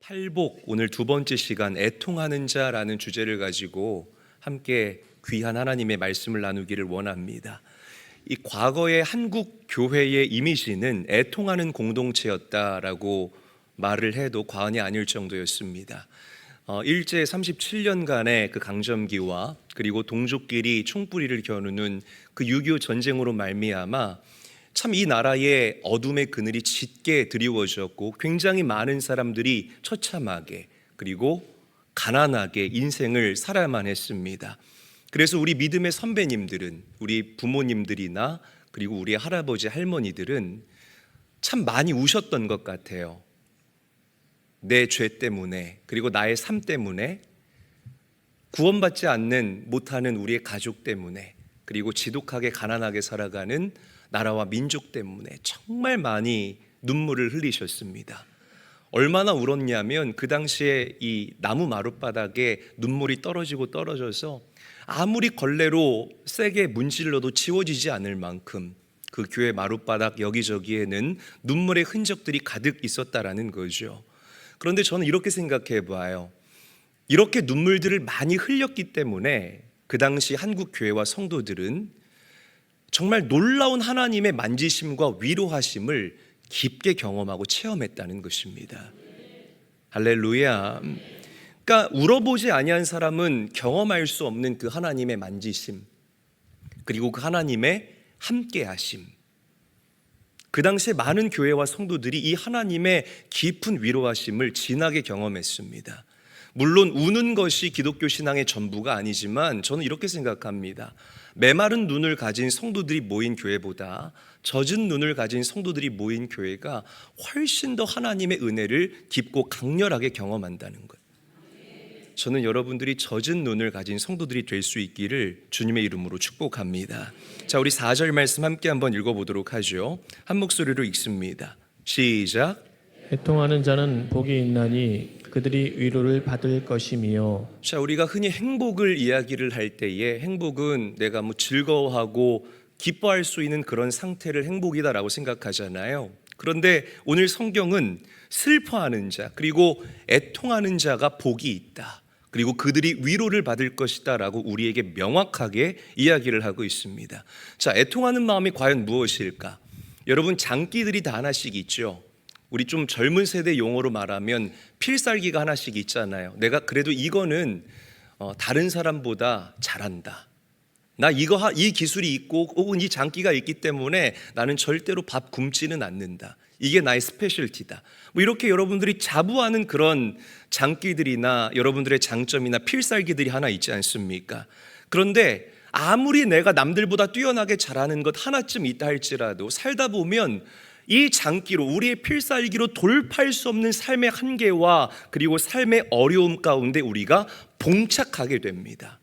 팔복, 오늘 두 번째 시간 애통하는 자라는 주제를 가지고 함께 귀한 하나님의 말씀을 나누기를 원합니다. 이 과거의 한국 교회의 이미지는 애통하는 공동체였다라고 말을 해도 과언이 아닐 정도였습니다. 일제 37년간의 그 강점기와 그리고 동족끼리 총뿌리를 겨누는 그 6.25 전쟁으로 말미암아 참 이 나라의 어둠의 그늘이 짙게 드리워졌고 굉장히 많은 사람들이 처참하게 그리고 가난하게 인생을 살아야만 했습니다. 그래서 우리 믿음의 선배님들은, 우리 부모님들이나 그리고 우리 할아버지 할머니들은 참 많이 우셨던 것 같아요. 내 죄 때문에 그리고 나의 삶 때문에 구원받지 못하는 우리의 가족 때문에 그리고 지독하게 가난하게 살아가는 나라와 민족 때문에 정말 많이 눈물을 흘리셨습니다. 얼마나 울었냐면 그 당시에 이 나무 마룻바닥에 눈물이 떨어져서 아무리 걸레로 세게 문질러도 지워지지 않을 만큼 그 교회 마룻바닥 여기저기에는 눈물의 흔적들이 가득 있었다라는 거죠. 그런데 저는 이렇게 생각해 봐요. 이렇게 눈물들을 많이 흘렸기 때문에 그 당시 한국 교회와 성도들은 정말 놀라운 하나님의 만지심과 위로하심을 깊게 경험하고 체험했다는 것입니다. 할렐루야. 그러니까 울어보지 아니한 사람은 경험할 수 없는 그 하나님의 만지심 그리고 그 하나님의 함께하심, 그 당시에 많은 교회와 성도들이 이 하나님의 깊은 위로하심을 진하게 경험했습니다. 물론 우는 것이 기독교 신앙의 전부가 아니지만 저는 이렇게 생각합니다. 메마른 눈을 가진 성도들이 모인 교회보다 젖은 눈을 가진 성도들이 모인 교회가 훨씬 더 하나님의 은혜를 깊고 강렬하게 경험한다는 것. 저는 여러분들이 젖은 눈을 가진 성도들이 될 수 있기를 주님의 이름으로 축복합니다. 자, 우리 4절 말씀 함께 한번 읽어보도록 하죠. 한 목소리로 읽습니다. 시작. 애통하는 자는 복이 있나니 그들이 위로를 받을 것이며. 자, 우리가 흔히 행복을 이야기를 할 때에 행복은 내가 즐거워하고 기뻐할 수 있는 그런 상태를 행복이다라고 생각하잖아요. 그런데 오늘 성경은 슬퍼하는 자 그리고 애통하는 자가 복이 있다, 그리고 그들이 위로를 받을 것이다 라고 우리에게 명확하게 이야기를 하고 있습니다. 자, 애통하는 마음이 과연 무엇일까? 여러분, 장기들이 다 하나씩 있죠. 우리 좀 젊은 세대 용어로 말하면 필살기가 하나씩 있잖아요. 내가 그래도 이거는 다른 사람보다 잘한다. 나 이 기술이 있고 혹은 이 장기가 있기 때문에 나는 절대로 밥 굶지는 않는다. 이게 나의 스페셜티다. 이렇게 여러분들이 자부하는 그런 장기들이나 여러분들의 장점이나 필살기들이 하나 있지 않습니까? 그런데 아무리 내가 남들보다 뛰어나게 잘하는 것 하나쯤 있다 할지라도 살다 보면 이 장기로, 우리의 필살기로 돌파할 수 없는 삶의 한계와 그리고 삶의 어려움 가운데 우리가 봉착하게 됩니다.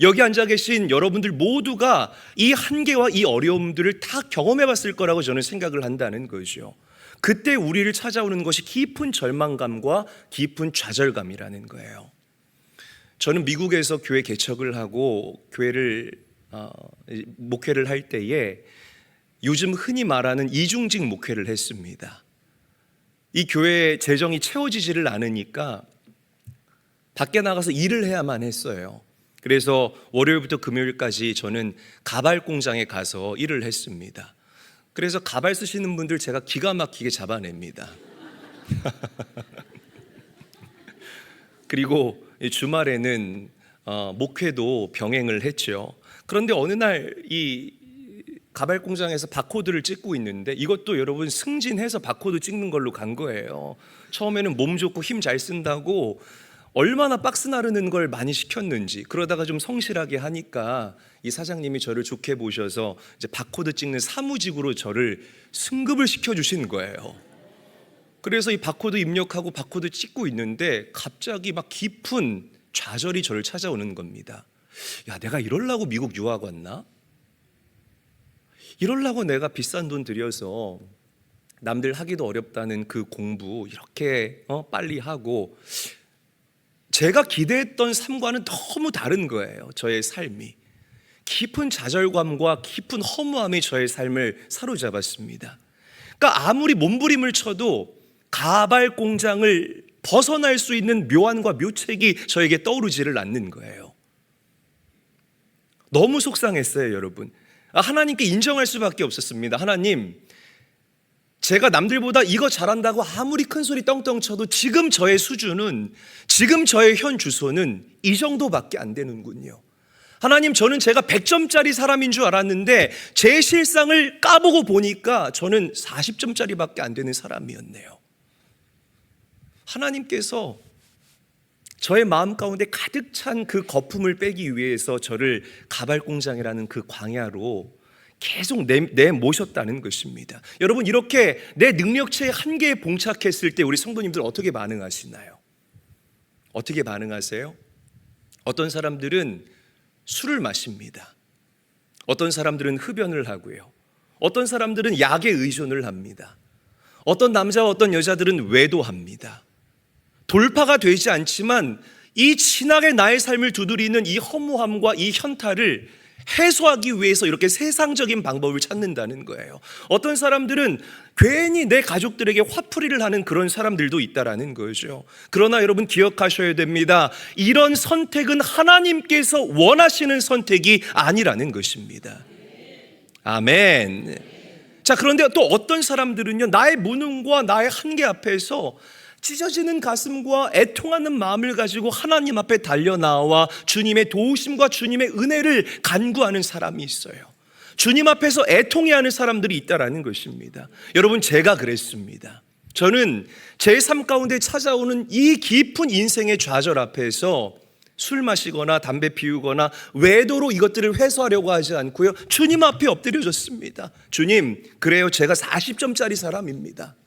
여기 앉아 계신 여러분들 모두가 이 한계와 이 어려움들을 다 경험해 봤을 거라고 저는 생각을 한다는 거죠. 그때 우리를 찾아오는 것이 깊은 절망감과 깊은 좌절감이라는 거예요. 저는 미국에서 교회 개척을 하고 목회를 할 때에 요즘 흔히 말하는 이중직 목회를 했습니다. 이 교회의 재정이 채워지지를 않으니까 밖에 나가서 일을 해야만 했어요. 그래서 월요일부터 금요일까지 저는 가발 공장에 가서 일을 했습니다. 그래서 가발 쓰시는 분들 제가 기가 막히게 잡아냅니다. 그리고 주말에는 목회도 병행을 했죠. 그런데 어느 날 이 가발 공장에서 바코드를 찍고 있는데, 이것도 여러분 승진해서 바코드 찍는 걸로 간 거예요. 처음에는 몸 좋고 힘 잘 쓴다고 얼마나 박스 나르는 걸 많이 시켰는지, 그러다가 좀 성실하게 하니까 이 사장님이 저를 좋게 보셔서 이제 바코드 찍는 사무직으로 저를 승급을 시켜주신 거예요. 그래서 이 바코드 입력하고 바코드 찍고 있는데 갑자기 막 깊은 좌절이 저를 찾아오는 겁니다. 야, 내가 이러려고 미국 유학 왔나? 이러려고 내가 비싼 돈 들여서 남들 하기도 어렵다는 그 공부 이렇게 빨리 하고, 제가 기대했던 삶과는 너무 다른 거예요. 저의 삶이 깊은 좌절감과 깊은 허무함이 저의 삶을 사로잡았습니다. 그러니까 아무리 몸부림을 쳐도 가발 공장을 벗어날 수 있는 묘안과 묘책이 저에게 떠오르지를 않는 거예요. 너무 속상했어요, 여러분. 하나님께 인정할 수밖에 없었습니다. 하나님, 제가 남들보다 이거 잘한다고 아무리 큰 소리 떵떵 쳐도 지금 저의 수준은, 지금 저의 현 주소는 이 정도밖에 안 되는군요. 하나님, 저는 제가 100점짜리 사람인 줄 알았는데 제 실상을 까보고 보니까 저는 40점짜리밖에 안 되는 사람이었네요. 하나님께서 저의 마음 가운데 가득 찬 그 거품을 빼기 위해서 저를 가발공장이라는 그 광야로 계속 내모셨다는 것입니다. 여러분, 이렇게 내 능력치의 한계에 봉착했을 때 우리 성도님들 어떻게 반응하시나요? 어떻게 반응하세요? 어떤 사람들은 술을 마십니다. 어떤 사람들은 흡연을 하고요. 어떤 사람들은 약에 의존을 합니다. 어떤 남자와 어떤 여자들은 외도합니다. 돌파가 되지 않지만 이 진하게 나의 삶을 두드리는 이 허무함과 이 현타를 해소하기 위해서 이렇게 세상적인 방법을 찾는다는 거예요. 어떤 사람들은 괜히 내 가족들에게 화풀이를 하는 그런 사람들도 있다라는 거죠. 그러나 여러분, 기억하셔야 됩니다. 이런 선택은 하나님께서 원하시는 선택이 아니라는 것입니다. 아멘. 자, 그런데 또 어떤 사람들은요, 나의 무능과 나의 한계 앞에서 찢어지는 가슴과 애통하는 마음을 가지고 하나님 앞에 달려나와 주님의 도우심과 주님의 은혜를 간구하는 사람이 있어요. 주님 앞에서 애통해하는 사람들이 있다라는 것입니다. 여러분, 제가 그랬습니다. 저는 제 삶 가운데 찾아오는 이 깊은 인생의 좌절 앞에서 술 마시거나 담배 피우거나 외도로 이것들을 회수하려고 하지 않고요, 주님 앞에 엎드려졌습니다. 주님, 그래요, 제가 40점짜리 사람입니다.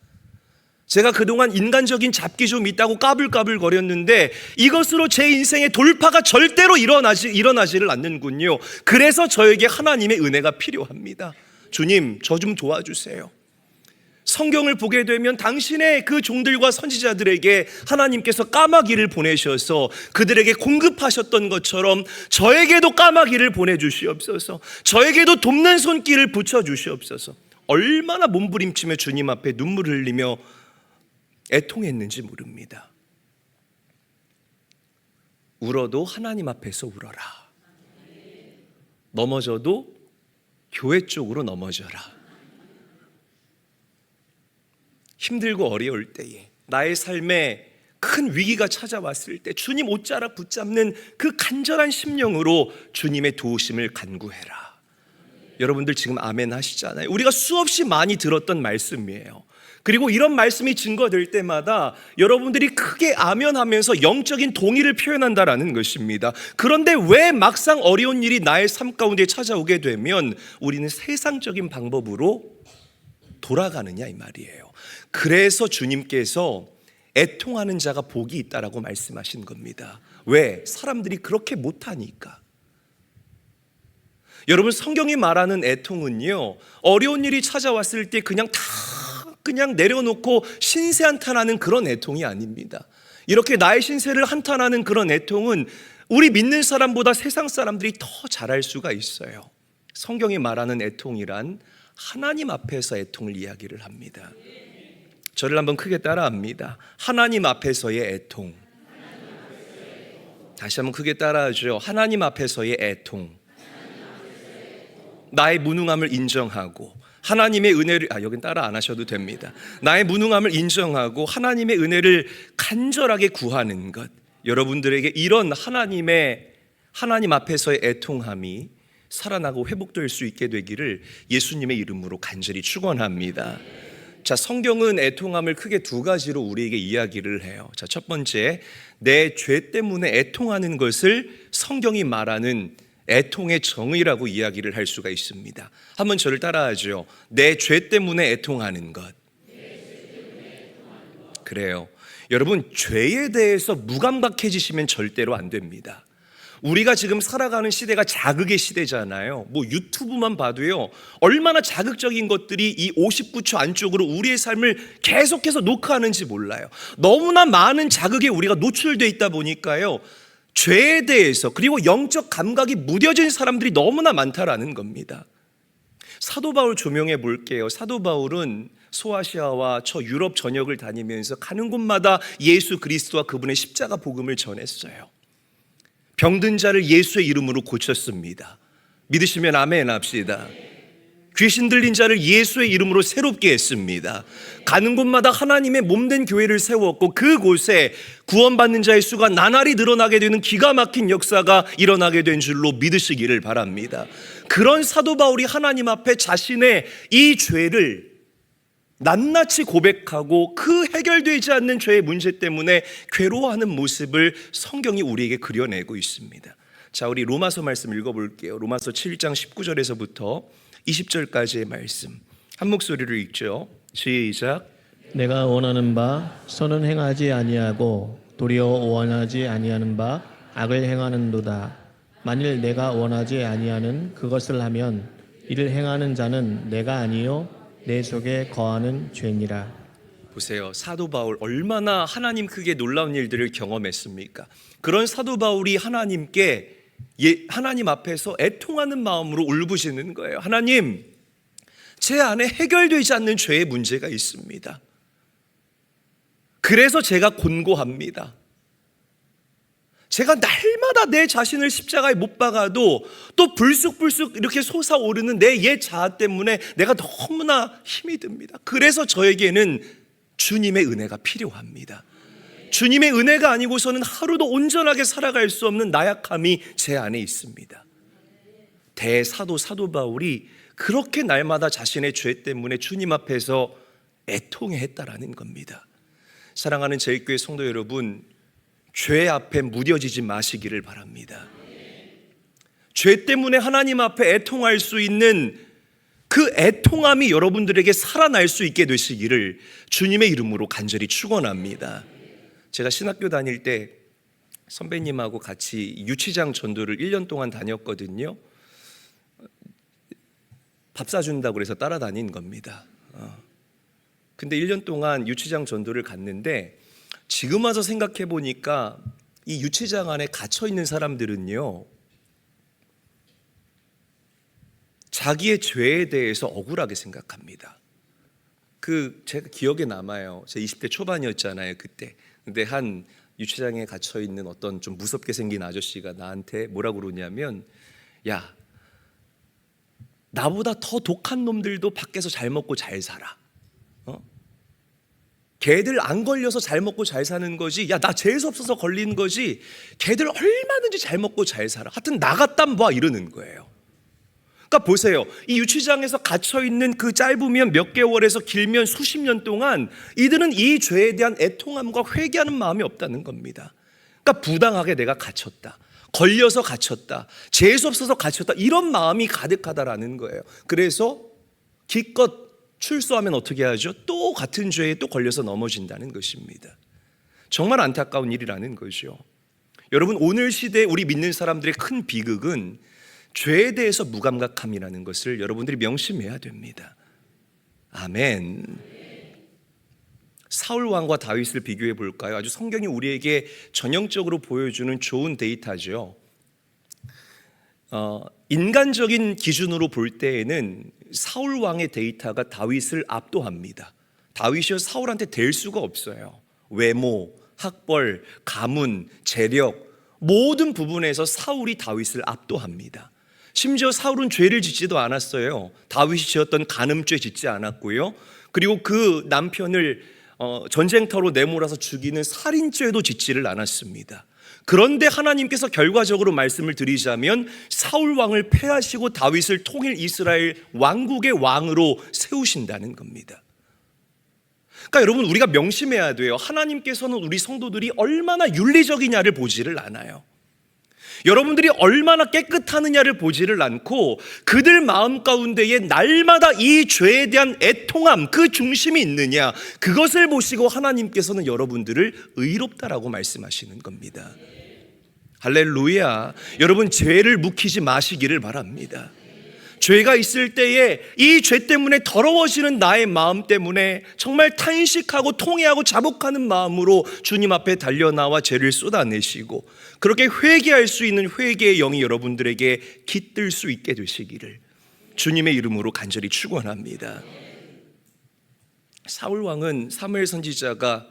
제가 그동안 인간적인 잡기 좀 있다고 까불까불 거렸는데 이것으로 제 인생의 돌파가 절대로 일어나지를 않는군요. 그래서 저에게 하나님의 은혜가 필요합니다. 주님, 저 좀 도와주세요. 성경을 보게 되면 당신의 그 종들과 선지자들에게 하나님께서 까마귀를 보내셔서 그들에게 공급하셨던 것처럼 저에게도 까마귀를 보내주시옵소서. 저에게도 돕는 손길을 붙여주시옵소서. 얼마나 몸부림치며 주님 앞에 눈물을 흘리며 애통했는지 모릅니다. 울어도 하나님 앞에서 울어라. 넘어져도 교회 쪽으로 넘어져라. 힘들고 어려울 때에, 나의 삶에 큰 위기가 찾아왔을 때 주님 옷자락 붙잡는 그 간절한 심령으로 주님의 도우심을 간구해라. 여러분들 지금 아멘 하시잖아요. 우리가 수없이 많이 들었던 말씀이에요. 그리고 이런 말씀이 증거될 때마다 여러분들이 크게 아멘하면서 영적인 동의를 표현한다라는 것입니다. 그런데 왜 막상 어려운 일이 나의 삶 가운데 찾아오게 되면 우리는 세상적인 방법으로 돌아가느냐 이 말이에요. 그래서 주님께서 애통하는 자가 복이 있다라고 말씀하신 겁니다. 왜? 사람들이 그렇게 못하니까. 여러분, 성경이 말하는 애통은요, 어려운 일이 찾아왔을 때 그냥 내려놓고 신세 한탄하는 그런 애통이 아닙니다. 이렇게 나의 신세를 한탄하는 그런 애통은 우리 믿는 사람보다 세상 사람들이 더 잘할 수가 있어요. 성경이 말하는 애통이란 하나님 앞에서 애통을 이야기를 합니다. 저를 한번 크게 따라합니다. 하나님 앞에서의 애통. 다시 한번 크게 따라하죠. 하나님 앞에서의 애통. 나의 무능함을 인정하고 하나님의 은혜를, 여긴 따라 안 하셔도 됩니다. 나의 무능함을 인정하고 하나님의 은혜를 간절하게 구하는 것. 여러분들에게 이런 하나님 앞에서의 애통함이 살아나고 회복될 수 있게 되기를 예수님의 이름으로 간절히 축원합니다. 자, 성경은 애통함을 크게 두 가지로 우리에게 이야기를 해요. 자, 첫 번째, 내 죄 때문에 애통하는 것을 성경이 말하는 애통의 정의라고 이야기를 할 수가 있습니다. 한번 저를 따라하죠. 내 죄 때문에 애통하는 것. 그래요. 여러분, 죄에 대해서 무감각해지시면 절대로 안 됩니다. 우리가 지금 살아가는 시대가 자극의 시대잖아요. 뭐 유튜브만 봐도요, 얼마나 자극적인 것들이 이 59초 안쪽으로 우리의 삶을 계속해서 녹화하는지 몰라요. 너무나 많은 자극에 우리가 노출되어 있다 보니까요, 죄에 대해서 그리고 영적 감각이 무뎌진 사람들이 너무나 많다라는 겁니다. 사도 바울 조명해 볼게요. 사도 바울은 소아시아와 저 유럽 전역을 다니면서 가는 곳마다 예수 그리스도와 그분의 십자가 복음을 전했어요. 병든 자를 예수의 이름으로 고쳤습니다. 믿으시면 아멘 합시다. 귀신 들린 자를 예수의 이름으로 새롭게 했습니다. 가는 곳마다 하나님의 몸된 교회를 세웠고 그곳에 구원받는 자의 수가 나날이 늘어나게 되는 기가 막힌 역사가 일어나게 된 줄로 믿으시기를 바랍니다. 그런 사도 바울이 하나님 앞에 자신의 이 죄를 낱낱이 고백하고 그 해결되지 않는 죄의 문제 때문에 괴로워하는 모습을 성경이 우리에게 그려내고 있습니다. 자, 우리 로마서 말씀 읽어볼게요. 로마서 7장 19절에서부터 20절까지의 말씀 한 목소리로 읽죠. 시작. 내가 원하는 바 선은 행하지 아니하고 도리어 원하지 아니하는 바 악을 행하는도다. 만일 내가 원하지 아니하는 그것을 하면 이를 행하는 자는 내가 아니요 내 속에 거하는 죄니라. 보세요. 사도 바울 얼마나 하나님 크게 놀라운 일들을 경험했습니까? 그런 사도 바울이 하나님께 하나님 앞에서 애통하는 마음으로 울부짖는 거예요. 하나님, 제 안에 해결되지 않는 죄의 문제가 있습니다. 그래서 제가 곤고합니다. 제가 날마다 내 자신을 십자가에 못 박아도 또 불쑥불쑥 이렇게 솟아오르는 내 옛 자아 때문에 내가 너무나 힘이 듭니다. 그래서 저에게는 주님의 은혜가 필요합니다. 주님의 은혜가 아니고서는 하루도 온전하게 살아갈 수 없는 나약함이 제 안에 있습니다. 대사도 사도 바울이 그렇게 날마다 자신의 죄 때문에 주님 앞에서 애통했다라는 겁니다. 사랑하는 제일교회 성도 여러분, 죄 앞에 무뎌지지 마시기를 바랍니다. 죄 때문에 하나님 앞에 애통할 수 있는 그 애통함이 여러분들에게 살아날 수 있게 되시기를 주님의 이름으로 간절히 축원합니다. 제가 신학교 다닐 때 선배님하고 같이 유치장 전도를 1년 동안 다녔거든요. 밥 사준다고 해서 따라다닌 겁니다. 근데 1년 동안 유치장 전도를 갔는데 지금 와서 생각해 보니까 이 유치장 안에 갇혀 있는 사람들은요, 자기의 죄에 대해서 억울하게 생각합니다. 제가 기억에 남아요. 제 20대 초반이었잖아요, 그때. 근데 한 유치장에 갇혀 있는 어떤 좀 무섭게 생긴 아저씨가 나한테 뭐라고 그러냐면, 야, 나보다 더 독한 놈들도 밖에서 잘 먹고 잘 살아. 걔들 안 걸려서 잘 먹고 잘 사는 거지, 야, 나 재수 없어서 걸린 거지, 걔들 얼마든지 잘 먹고 잘 살아. 하여튼 나갔단 봐, 이러는 거예요. 그러니까 보세요. 이 유치장에서 갇혀있는 그 짧으면 몇 개월에서 길면 수십 년 동안 이들은 이 죄에 대한 애통함과 회개하는 마음이 없다는 겁니다. 그러니까 부당하게 내가 갇혔다, 걸려서 갇혔다, 재수 없어서 갇혔다, 이런 마음이 가득하다라는 거예요. 그래서 기껏 출소하면 어떻게 하죠? 또 같은 죄에 또 걸려서 넘어진다는 것입니다. 정말 안타까운 일이라는 거죠. 여러분, 오늘 시대에 우리 믿는 사람들의 큰 비극은 죄에 대해서 무감각함이라는 것을 여러분들이 명심해야 됩니다. 아멘. 사울 왕과 다윗을 비교해 볼까요? 아주 성경이 우리에게 전형적으로 보여주는 좋은 데이터죠. 인간적인 기준으로 볼 때에는 사울 왕의 데이터가 다윗을 압도합니다. 다윗이 사울한테 될 수가 없어요. 외모, 학벌, 가문, 재력, 모든 부분에서 사울이 다윗을 압도합니다. 심지어 사울은 죄를 짓지도 않았어요. 다윗이 지었던 간음죄 짓지 않았고요. 그리고 그 남편을 전쟁터로 내몰아서 죽이는 살인죄도 짓지를 않았습니다. 그런데 하나님께서 결과적으로 말씀을 드리자면 사울 왕을 패하시고 다윗을 통일 이스라엘 왕국의 왕으로 세우신다는 겁니다. 그러니까 여러분, 우리가 명심해야 돼요. 하나님께서는 우리 성도들이 얼마나 윤리적이냐를 보지를 않아요. 여러분들이 얼마나 깨끗하느냐를 보지를 않고 그들 마음 가운데에 날마다 이 죄에 대한 애통함, 그 중심이 있느냐, 그것을 보시고 하나님께서는 여러분들을 의롭다라고 말씀하시는 겁니다. 할렐루야. 여러분, 죄를 묵히지 마시기를 바랍니다. 죄가 있을 때에 이 죄 때문에 더러워지는 나의 마음 때문에 정말 탄식하고 통회하고 자복하는 마음으로 주님 앞에 달려나와 죄를 쏟아내시고 그렇게 회개할 수 있는 회개의 영이 여러분들에게 깃들 수 있게 되시기를 주님의 이름으로 간절히 축원합니다. 사울 왕은 사무엘 선지자가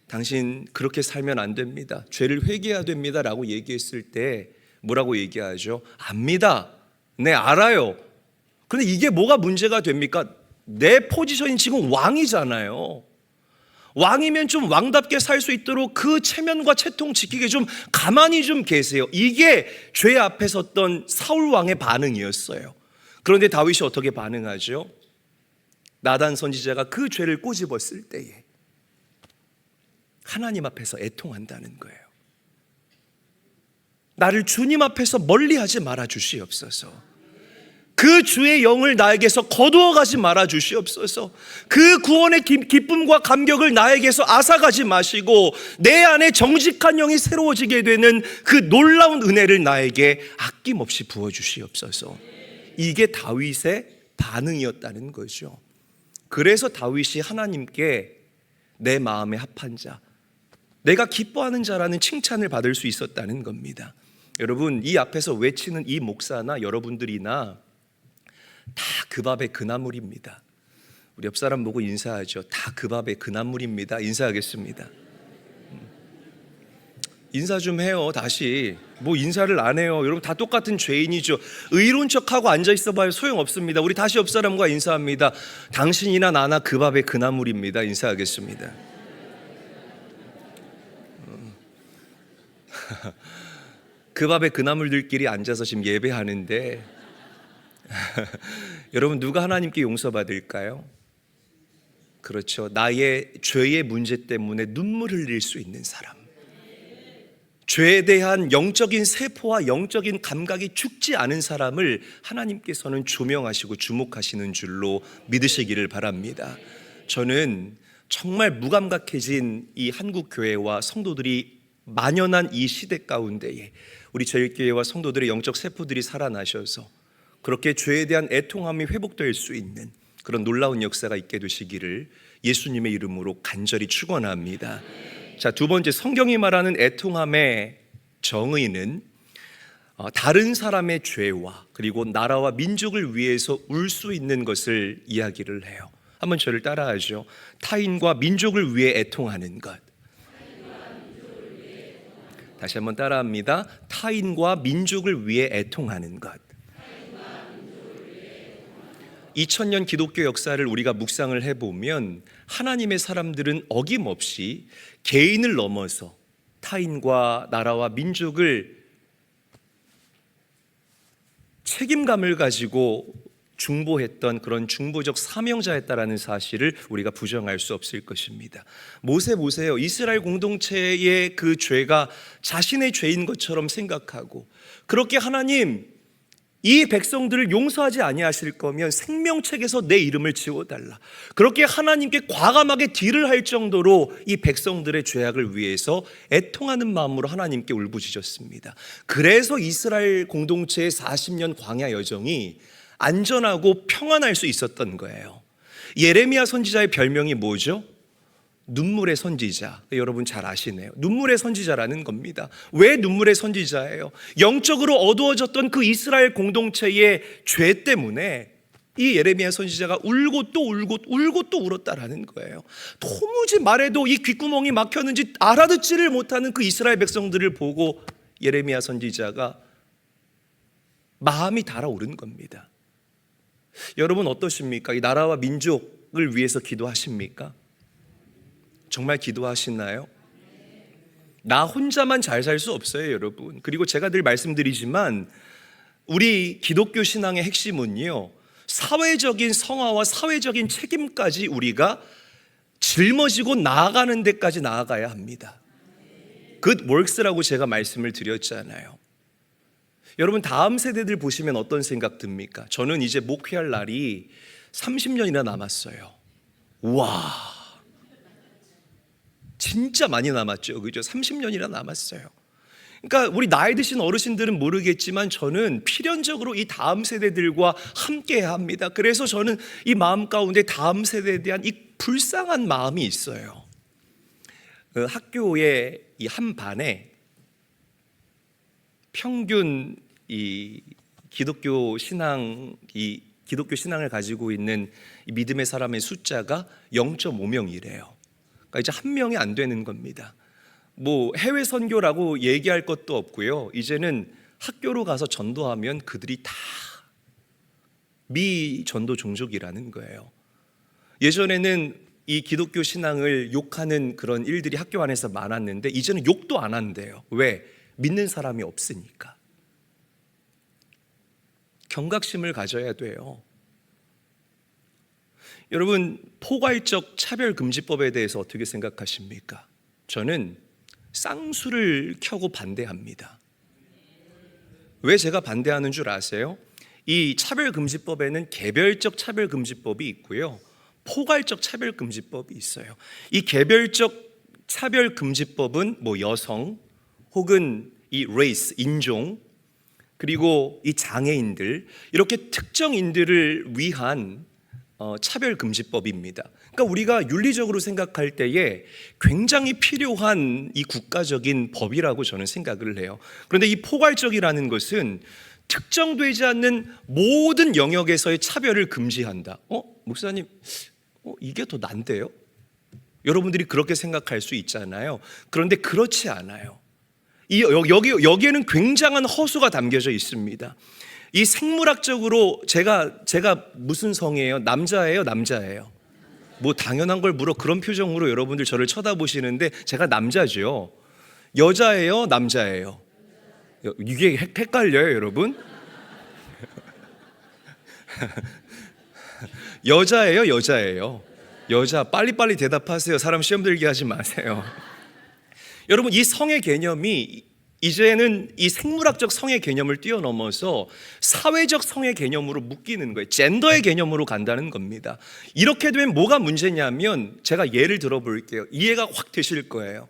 당신 그렇게 살면 안 됩니다, 죄를 회개해야 됩니다 라고 얘기했을 때 뭐라고 얘기하죠? 압니다, 네 알아요. 그런데 이게 뭐가 문제가 됩니까? 내 포지션이 지금 왕이잖아요. 왕이면 좀 왕답게 살 수 있도록 그 체면과 체통 지키게 좀 가만히 좀 계세요. 이게 죄 앞에 섰던 사울 왕의 반응이었어요. 그런데 다윗이 어떻게 반응하죠? 나단 선지자가 그 죄를 꼬집었을 때에 하나님 앞에서 애통한다는 거예요. 나를 주님 앞에서 멀리하지 말아 주시옵소서. 그 주의 영을 나에게서 거두어가지 말아 주시옵소서. 그 구원의 기쁨과 감격을 나에게서 앗아가지 마시고 내 안에 정직한 영이 새로워지게 되는 그 놀라운 은혜를 나에게 아낌없이 부어주시옵소서. 이게 다윗의 반응이었다는 거죠. 그래서 다윗이 하나님께 내 마음에 합한 자, 내가 기뻐하는 자라는 칭찬을 받을 수 있었다는 겁니다. 여러분, 이 앞에서 외치는 이 목사나 여러분들이나 다 그 밥의 그 나물입니다. 우리 옆 사람 보고 인사하죠. 다 그 밥의 그 나물입니다. 인사하겠습니다. 인사 좀 해요. 다시 뭐 인사를 안 해요. 여러분 다 똑같은 죄인이죠. 의로운 척하고 앉아 있어 봐요. 소용없습니다. 우리 다시 옆 사람과 인사합니다. 당신이나 나나 그 밥의 그 나물입니다. 인사하겠습니다. 그 밥의 그 나물들끼리 앉아서 지금 예배하는데 여러분 누가 하나님께 용서받을까요? 그렇죠. 나의 죄의 문제 때문에 눈물 흘릴 수 있는 사람, 죄에 대한 영적인 세포와 영적인 감각이 죽지 않은 사람을 하나님께서는 조명하시고 주목하시는 줄로 믿으시기를 바랍니다. 저는 정말 무감각해진 이 한국교회와 성도들이 만연한 이 시대 가운데에 우리 제일교회와 성도들의 영적 세포들이 살아나셔서 그렇게 죄에 대한 애통함이 회복될 수 있는 그런 놀라운 역사가 있게 되시기를 예수님의 이름으로 간절히 축원합니다. 자, 두 번째, 성경이 말하는 애통함의 정의는 다른 사람의 죄와 그리고 나라와 민족을 위해서 울 수 있는 것을 이야기를 해요. 한번 저를 따라하죠. 타인과 민족을 위해 애통하는 것. 다시 한번 따라합니다. 타인과 민족을 위해 애통하는 것. 2000년 기독교 역사를 우리가 묵상을 해보면 하나님의 사람들은 어김없이 개인을 넘어서 타인과 나라와 민족을 책임감을 가지고 중보했던 그런 중보적 사명자였다라는 사실을 우리가 부정할 수 없을 것입니다. 모세 보세요. 이스라엘 공동체의 그 죄가 자신의 죄인 것처럼 생각하고 그렇게 하나님 이 백성들을 용서하지 아니하실 거면 생명책에서 내 이름을 지워달라. 그렇게 하나님께 과감하게 딜을 할 정도로 이 백성들의 죄악을 위해서 애통하는 마음으로 하나님께 울부짖었습니다. 그래서 이스라엘 공동체의 40년 광야 여정이 안전하고 평안할 수 있었던 거예요. 예레미야 선지자의 별명이 뭐죠? 눈물의 선지자. 여러분 잘 아시네요. 눈물의 선지자라는 겁니다. 왜 눈물의 선지자예요? 영적으로 어두워졌던 그 이스라엘 공동체의 죄 때문에 이 예레미야 선지자가 울고 또 울고 울고 또 울었다라는 거예요. 도무지 말해도 이 귓구멍이 막혔는지 알아듣지를 못하는 그 이스라엘 백성들을 보고 예레미야 선지자가 마음이 달아오른 겁니다. 여러분 어떠십니까? 이 나라와 민족을 위해서 기도하십니까? 정말 기도하시나요? 나 혼자만 잘 살 수 없어요, 여러분. 그리고 제가 늘 말씀드리지만 우리 기독교 신앙의 핵심은요, 사회적인 성화와 사회적인 책임까지 우리가 짊어지고 나아가는 데까지 나아가야 합니다. Good works라고 제가 말씀을 드렸잖아요. 여러분 다음 세대들 보시면 어떤 생각 듭니까? 저는 이제 목회할 날이 30년이나 남았어요. 와, 진짜 많이 남았죠. 그죠? 30년이나 남았어요. 그러니까 우리 나이 드신 어르신들은 모르겠지만 저는 필연적으로 이 다음 세대들과 함께 합니다. 그래서 저는 이 마음 가운데 다음 세대에 대한 이 불쌍한 마음이 있어요. 학교의 이 한 반에 평균 이 기독교 신앙 이 기독교 신앙을 가지고 있는 이 믿음의 사람의 숫자가 0.5명이래요. 그러니까 이제 한 명이 안 되는 겁니다. 뭐 해외 선교라고 얘기할 것도 없고요. 이제는 학교로 가서 전도하면 그들이 다 미전도 종족이라는 거예요. 예전에는 이 기독교 신앙을 욕하는 그런 일들이 학교 안에서 많았는데 이제는 욕도 안 한대요. 왜? 믿는 사람이 없으니까. 경각심을 가져야 돼요. 여러분, 포괄적 차별금지법에 대해서 어떻게 생각하십니까? 저는 쌍수를 켜고 반대합니다. 왜 제가 반대하는 줄 아세요? 이 차별금지법에는 개별적 차별금지법이 있고요, 포괄적 차별금지법이 있어요. 이 개별적 차별금지법은 뭐 여성 혹은 이 레이스, 인종, 그리고 이 장애인들, 이렇게 특정인들을 위한 차별금지법입니다. 그러니까 우리가 윤리적으로 생각할 때에 굉장히 필요한 이 국가적인 법이라고 저는 생각을 해요. 그런데 이 포괄적이라는 것은 특정되지 않는 모든 영역에서의 차별을 금지한다. 목사님, 이게 더 난데요? 여러분들이 그렇게 생각할 수 있잖아요. 그런데 그렇지 않아요. 여기에는 굉장한 허수가 담겨져 있습니다. 이 생물학적으로 제가 무슨 성이에요? 남자예요? 남자예요? 뭐 당연한 걸 물어. 그런 표정으로 여러분들 저를 쳐다보시는데 제가 남자죠. 여자예요? 남자예요? 이게 헷갈려요, 여러분? 여자예요? 여자예요? 여자. 빨리빨리 대답하세요. 사람 시험 들게 하지 마세요. 여러분, 이 성의 개념이 이제는 이 생물학적 성의 개념을 뛰어넘어서 사회적 성의 개념으로 묶이는 거예요. 젠더의 개념으로 간다는 겁니다. 이렇게 되면 뭐가 문제냐면, 제가 예를 들어볼게요. 이해가 확 되실 거예요.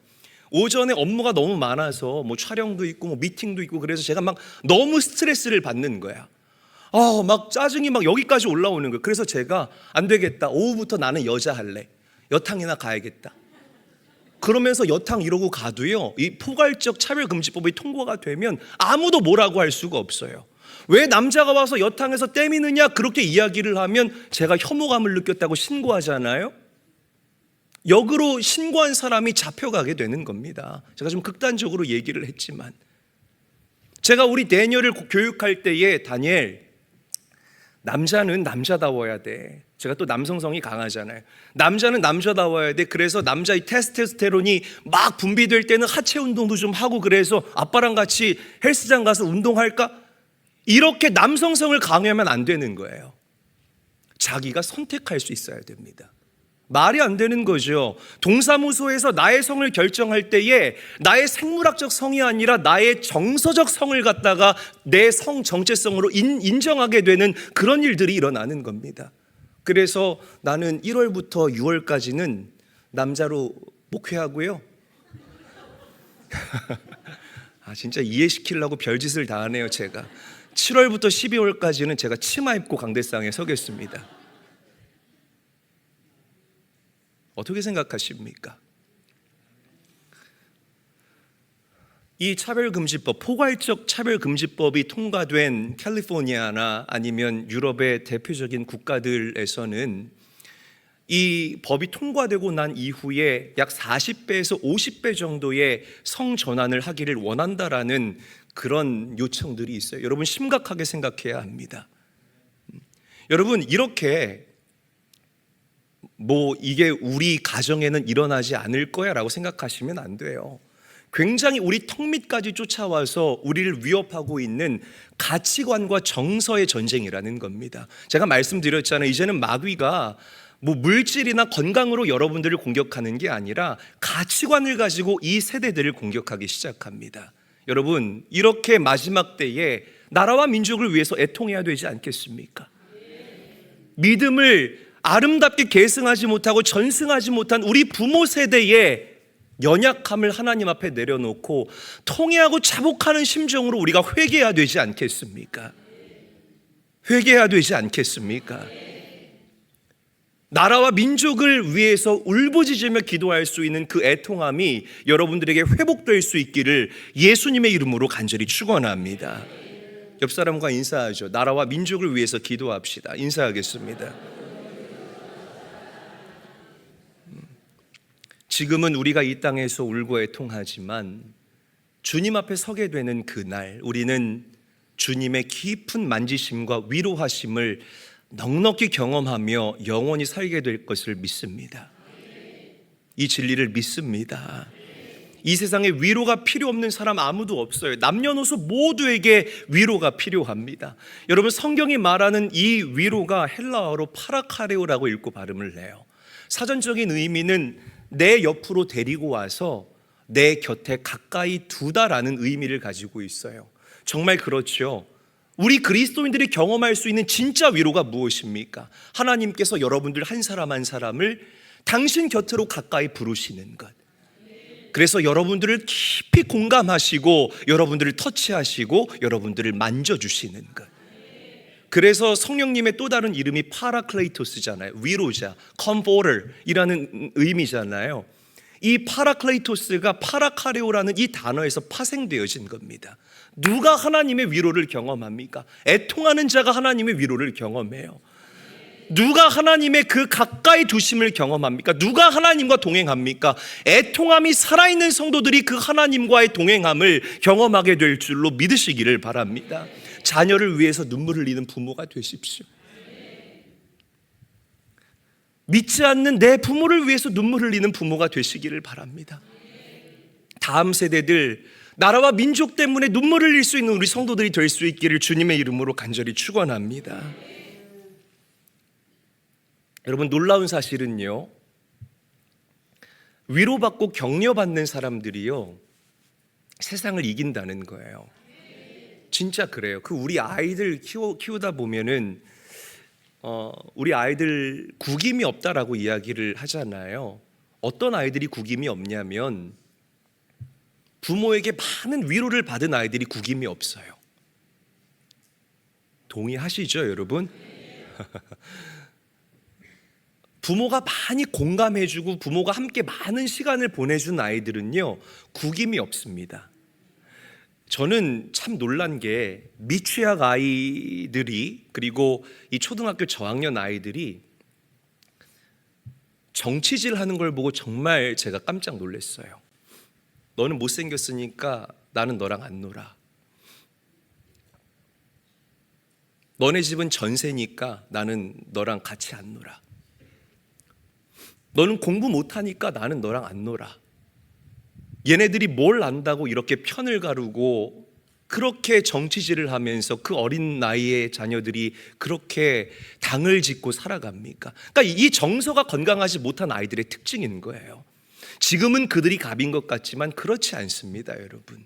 오전에 업무가 너무 많아서 뭐 촬영도 있고 뭐 미팅도 있고, 그래서 제가 막 너무 스트레스를 받는 거야. 막 짜증이 막 여기까지 올라오는 거예요. 그래서 제가 안 되겠다, 오후부터 나는 여자 할래, 여탕이나 가야겠다. 그러면서 여탕 이러고 가도요, 이 포괄적 차별금지법이 통과가 되면 아무도 뭐라고 할 수가 없어요. 왜 남자가 와서 여탕에서 때미느냐, 그렇게 이야기를 하면 제가 혐오감을 느꼈다고 신고하잖아요. 역으로 신고한 사람이 잡혀가게 되는 겁니다. 제가 좀 극단적으로 얘기를 했지만, 제가 우리 다니엘을 교육할 때에, 다니엘, 남자는 남자다워야 돼. 제가 또 남성성이 강하잖아요. 남자는 남자다워야 돼. 그래서 남자의 테스토스테론이 막 분비될 때는 하체 운동도 좀 하고, 그래서 아빠랑 같이 헬스장 가서 운동할까? 이렇게 남성성을 강요하면 안 되는 거예요. 자기가 선택할 수 있어야 됩니다. 말이 안 되는 거죠. 동사무소에서 나의 성을 결정할 때에 나의 생물학적 성이 아니라 나의 정서적 성을 갖다가 내 성 정체성으로 인정하게 되는 그런 일들이 일어나는 겁니다. 그래서 나는 1월부터 6월까지는 남자로 목회하고요. 진짜 이해시키려고 별짓을 다 하네요, 제가. 7월부터 12월까지는 제가 치마 입고 강대상에 서겠습니다. 어떻게 생각하십니까? 이 차별금지법, 포괄적 차별금지법이 통과된 캘리포니아나 아니면 유럽의 대표적인 국가들에서는 이 법이 통과되고 난 이후에 약 40배에서 50배 정도의 성전환을 하기를 원한다라는 그런 요청들이 있어요. 여러분, 심각하게 생각해야 합니다. 여러분, 이렇게 이게 우리 가정에는 일어나지 않을 거야 라고 생각하시면 안 돼요. 굉장히 우리 턱 밑까지 쫓아와서 우리를 위협하고 있는 가치관과 정서의 전쟁이라는 겁니다. 제가 말씀드렸잖아요. 이제는 마귀가 물질이나 건강으로 여러분들을 공격하는 게 아니라 가치관을 가지고 이 세대들을 공격하기 시작합니다. 여러분, 이렇게 마지막 때에 나라와 민족을 위해서 애통해야 되지 않겠습니까? 믿음을 아름답게 계승하지 못하고 전승하지 못한 우리 부모 세대의 연약함을 하나님 앞에 내려놓고 통회하고 자복하는 심정으로 우리가 회개해야 되지 않겠습니까? 회개해야 되지 않겠습니까? 나라와 민족을 위해서 울부짖으며 기도할 수 있는 그 애통함이 여러분들에게 회복될 수 있기를 예수님의 이름으로 간절히 축원합니다. 옆 사람과 인사하죠. 나라와 민족을 위해서 기도합시다. 인사하겠습니다. 지금은 우리가 이 땅에서 울고 애통하지만 주님 앞에 서게 되는 그날 우리는 주님의 깊은 만지심과 위로하심을 넉넉히 경험하며 영원히 살게 될 것을 믿습니다. 이 진리를 믿습니다. 이 세상에 위로가 필요 없는 사람 아무도 없어요. 남녀노소 모두에게 위로가 필요합니다. 여러분, 성경이 말하는 이 위로가 헬라어로 파라카레오라고 읽고 발음을 해요. 사전적인 의미는 내 옆으로 데리고 와서 내 곁에 가까이 두다라는 의미를 가지고 있어요. 정말 그렇죠. 우리 그리스도인들이 경험할 수 있는 진짜 위로가 무엇입니까? 하나님께서 여러분들 한 사람 한 사람을 당신 곁으로 가까이 부르시는 것. 그래서 여러분들을 깊이 공감하시고 여러분들을 터치하시고 여러분들을 만져주시는 것. 그래서 성령님의 또 다른 이름이 파라클레이토스잖아요. 위로자, 컴포터이라는 의미잖아요. 이 파라클레이토스가 파라카레오라는 이 단어에서 파생되어진 겁니다. 누가 하나님의 위로를 경험합니까? 애통하는 자가 하나님의 위로를 경험해요. 누가 하나님의 그 가까이 두심을 경험합니까? 누가 하나님과 동행합니까? 애통함이 살아있는 성도들이 그 하나님과의 동행함을 경험하게 될 줄로 믿으시기를 바랍니다. 자녀를 위해서 눈물 흘리는 부모가 되십시오. 믿지 않는 내 부모를 위해서 눈물 흘리는 부모가 되시기를 바랍니다. 다음 세대들, 나라와 민족 때문에 눈물 흘릴 수 있는 우리 성도들이 될 수 있기를 주님의 이름으로 간절히 축원합니다. 여러분, 놀라운 사실은요, 위로받고 격려받는 사람들이요 세상을 이긴다는 거예요. 진짜 그래요. 우리 아이들 키우다 보면은 우리 아이들 구김이 없다라고 이야기를 하잖아요. 어떤 아이들이 구김이 없냐면 부모에게 많은 위로를 받은 아이들이 구김이 없어요. 동의하시죠, 여러분? 부모가 많이 공감해주고 부모가 함께 많은 시간을 보내준 아이들은요 구김이 없습니다. 저는 참 놀란 게 미취학 아이들이, 그리고 이 초등학교 저학년 아이들이 정치질 하는 걸 보고 정말 제가 깜짝 놀랐어요. 너는 못생겼으니까 나는 너랑 안 놀아. 너네 집은 전세니까 나는 너랑 같이 안 놀아. 너는 공부 못하니까 나는 너랑 안 놀아. 얘네들이 뭘 안다고 이렇게 편을 가르고 그렇게 정치질을 하면서 그 어린 나이의 자녀들이 그렇게 당을 짓고 살아갑니까? 그러니까 이 정서가 건강하지 못한 아이들의 특징인 거예요. 지금은 그들이 갑인 것 같지만 그렇지 않습니다, 여러분.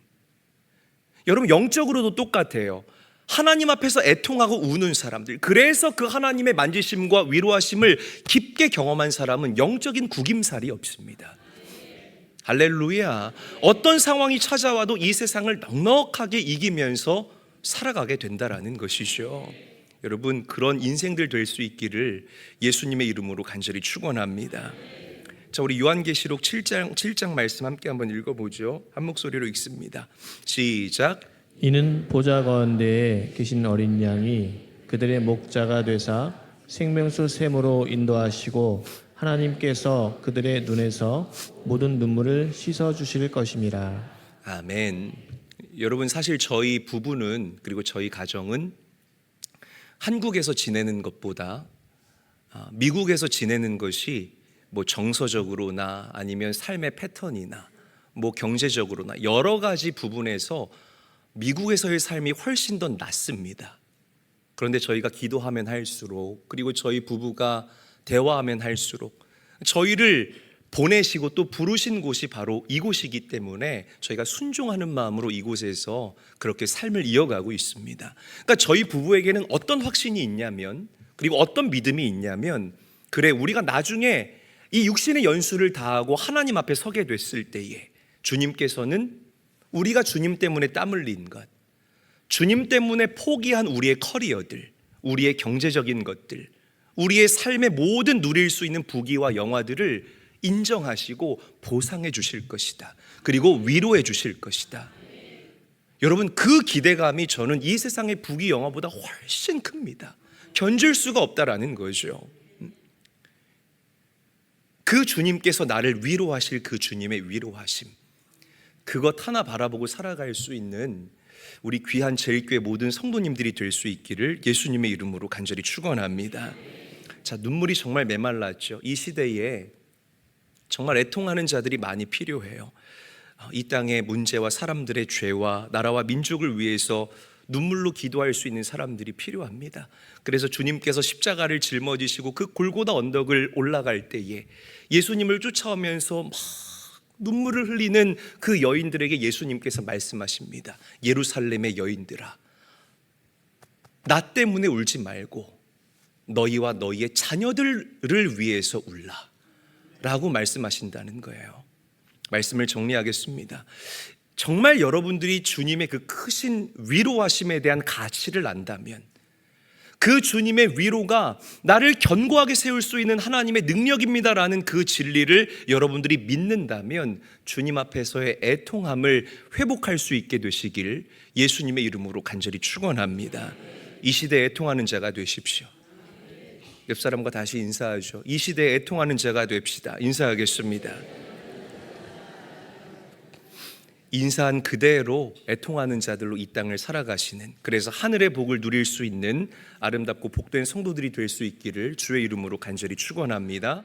여러분, 영적으로도 똑같아요. 하나님 앞에서 애통하고 우는 사람들, 그래서 그 하나님의 만지심과 위로하심을 깊게 경험한 사람은 영적인 구김살이 없습니다. 할렐루야. 어떤 상황이 찾아와도 이 세상을 넉넉하게 이기면서 살아가게 된다라는 것이죠. 여러분, 그런 인생들 될 수 있기를 예수님의 이름으로 간절히 축원합니다. 자, 우리 요한계시록 7장 말씀 함께 한번 읽어보죠. 한 목소리로 읽습니다. 시작. 이는 보좌 가운데에 계신 어린 양이 그들의 목자가 되사 생명수 샘으로 인도하시고 하나님께서 그들의 눈에서 모든 눈물을 씻어 주실 것임이라. 아멘. 여러분, 사실 저희 부부는, 그리고 저희 가정은 한국에서 지내는 것보다 미국에서 지내는 것이 뭐 정서적으로나 아니면 삶의 패턴이나 뭐 경제적으로나 여러 가지 부분에서 미국에서의 삶이 훨씬 더 낫습니다. 그런데 저희가 기도하면 할수록, 그리고 저희 부부가 대화하면 할수록 저희를 보내시고 또 부르신 곳이 바로 이곳이기 때문에 저희가 순종하는 마음으로 이곳에서 그렇게 삶을 이어가고 있습니다. 그러니까 저희 부부에게는 어떤 확신이 있냐면, 그리고 어떤 믿음이 있냐면, 그래, 우리가 나중에 이 육신의 연수를 다하고 하나님 앞에 서게 됐을 때에 주님께서는 우리가 주님 때문에 땀 흘린 것, 주님 때문에 포기한 우리의 커리어들, 우리의 경제적인 것들, 우리의 삶의 모든 누릴 수 있는 부귀와 영화들을 인정하시고 보상해 주실 것이다. 그리고 위로해 주실 것이다. 여러분, 그 기대감이 저는 이 세상의 부귀 영화보다 훨씬 큽니다. 견딜 수가 없다라는 거죠. 그 주님께서 나를 위로하실 그 주님의 위로하심, 그것 하나 바라보고 살아갈 수 있는 우리 귀한 제일교회 모든 성도님들이 될 수 있기를 예수님의 이름으로 간절히 축원합니다. 자, 눈물이 정말 메말랐죠. 이 시대에 정말 애통하는 자들이 많이 필요해요. 이 땅의 문제와 사람들의 죄와 나라와 민족을 위해서 눈물로 기도할 수 있는 사람들이 필요합니다. 그래서 주님께서 십자가를 짊어지시고 그 골고다 언덕을 올라갈 때에 예수님을 쫓아오면서 막 눈물을 흘리는 그 여인들에게 예수님께서 말씀하십니다. 예루살렘의 여인들아, 나 때문에 울지 말고 너희와 너희의 자녀들을 위해서 울라 라고 말씀하신다는 거예요. 말씀을 정리하겠습니다. 정말 여러분들이 주님의 그 크신 위로하심에 대한 가치를 안다면, 그 주님의 위로가 나를 견고하게 세울 수 있는 하나님의 능력입니다라는 그 진리를 여러분들이 믿는다면 주님 앞에서의 애통함을 회복할 수 있게 되시길 예수님의 이름으로 간절히 축원합니다. 이 시대에 애통하는 자가 되십시오. 옆 사람과 다시 인사하죠. 이 시대에 애통하는 자가 됩시다. 인사하겠습니다. 인사한 그대로 애통하는 자들로 이 땅을 살아가시는, 그래서 하늘의 복을 누릴 수 있는 아름답고 복된 성도들이 될 수 있기를 주의 이름으로 간절히 축원합니다.